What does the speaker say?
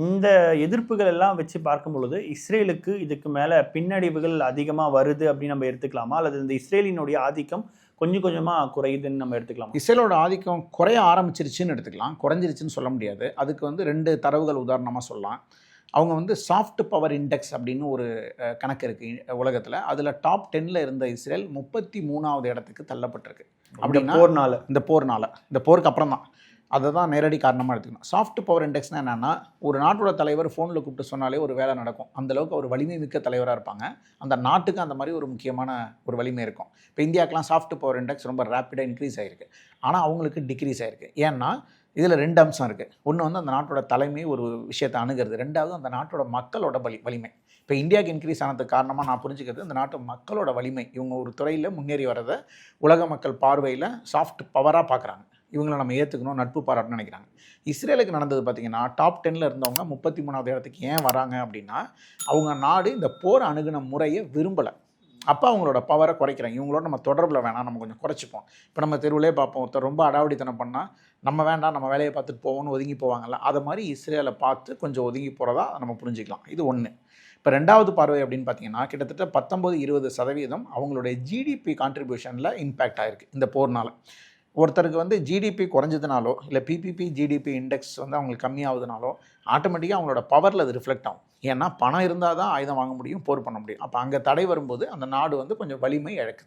இந்த எதிர்ப்புகள் எல்லாம் வச்சு பார்க்கும் பொழுது இஸ்ரேலுக்கு இதுக்கு மேலே பின்னடைவுகள் அதிகமாக வருது அப்படின்னு நம்ம எடுத்துக்கலாமா, அல்லது இந்த இஸ்ரேலினுடைய ஆதிக்கம் கொஞ்சம் கொஞ்சமாக குறையுதுன்னு நம்ம எடுத்துக்கலாம்? இஸ்ரேலோட ஆதிக்கம் குறைய ஆரம்பிச்சிருச்சுன்னு எடுத்துக்கலாம், குறைஞ்சிருச்சுன்னு சொல்ல முடியாது. அதுக்கு வந்து 2 தரவுகள் உதாரணமாக சொல்லலாம். அவங்க வந்து சாஃப்ட் பவர் இண்டெக்ஸ் அப்படின்னு ஒரு கணக்கு இருக்குது உலகத்தில். அதில் டாப் 10ல் இருந்த இஸ்ரேல் 33வது இடத்துக்கு தள்ளப்பட்டிருக்கு. அப்படின்னா இந்த போருக்கு அப்புறம் தான். அதை தான் நேரடி காரணமாக எடுத்துக்கணும். சாஃப்ட் பவர் இண்டெக்ஸ்னால் என்னென்னா, ஒரு நாட்டோட தலைவர் ஃபோனில் கூப்பிட்டு சொன்னாலே ஒரு வேலை நடக்கும். அந்தளவுக்கு ஒரு வலிமை மிக்க தலைவராக இருப்பாங்க. அந்த நாட்டுக்கு அந்த மாதிரி ஒரு முக்கியமான ஒரு வலிமை இருக்கும். இப்போ இந்தியாவுக்குலாம் சாஃப்ட் பவர் இண்டெக்ஸ் ரொம்ப ரேப்பிடாக இன்க்ரீஸ் ஆகிருக்கு. ஆனால் அவங்களுக்கு டிக்ரீஸ் ஆகிருக்கு. ஏன்னா இதில் 2 அம்சம் இருக்குது. ஒன்று வந்து அந்த நாட்டோட தலைமை ஒரு விஷயத்தை அணுகிறது. 2வது அந்த நாட்டோட மக்களோட வலிமை. இப்போ இந்தியாவுக்கு இன்க்ரீஸ் ஆனதுக்கு காரணமாக நான் புரிஞ்சுக்கிறது, அந்த நாட்டு மக்களோட வலிமை. இவங்க ஒரு துறையில் முன்னேறி வரதை உலக மக்கள் பார்வையில் சாஃப்ட் பவராக பார்க்குறாங்க. இவங்களை நம்ம ஏற்றுக்கணும், நட்பு பாராட்டணும்னு நினைக்கிறாங்க. இஸ்ரேலுக்கு நடந்தது பார்த்திங்கன்னா, டாப் 10ல் இருந்தவங்க 33வது இடத்துக்கு ஏன் வராங்க அப்படின்னா, அவங்க நாடு இந்த போர் அணுகுன முறையை விரும்பலை. அப்போ அவங்களோட பவரை குறைக்கிறாங்க. இவங்களோட நம்ம தொடர்பில் வேணாம், நம்ம கொஞ்சம் குறைச்சிப்போம். இப்போ நம்ம தெருவிலே பார்ப்போம், ஒருத்தர் ரொம்ப அடாவடித்தனம் பண்ணால் நம்ம வேண்டாம், நம்ம வேலையை பார்த்துட்டு போவோம்னு ஒதுங்கி போவாங்கல்ல, அதை மாதிரி இஸ்ரேலை பார்த்து கொஞ்சம் ஒதுங்கி போகிறதா நம்ம புரிஞ்சுக்கலாம். இது ஒன்று. இப்போ 2வது பார்வை அப்படின்னு பார்த்தீங்கன்னா, கிட்டத்தட்ட 19-20% அவங்களுடைய ஜிடிபி கான்ட்ரிபியூஷனில் இம்பேக்ட் ஆகிருக்கு இந்த போர்னால். ஒருத்தருக்கு வந்து ஜிடிபி குறைஞ்சதுனாலோ இல்லை பிபிபி ஜிடிபி இண்டெக்ஸ் வந்து அவங்களுக்கு கம்மியாகுதுனாலோ ஆட்டோமேட்டிக்காக அவங்களோட பவரில் அது ரிஃப்ளெக்ட் ஆகும். ஏன்னா பணம் இருந்தால் தான் ஆயுதம் வாங்க முடியும், போர் பண்ண முடியும். அப்போ அங்கே தடை வரும்போது அந்த நாடு வந்து கொஞ்சம் வலிமை இழக்குது.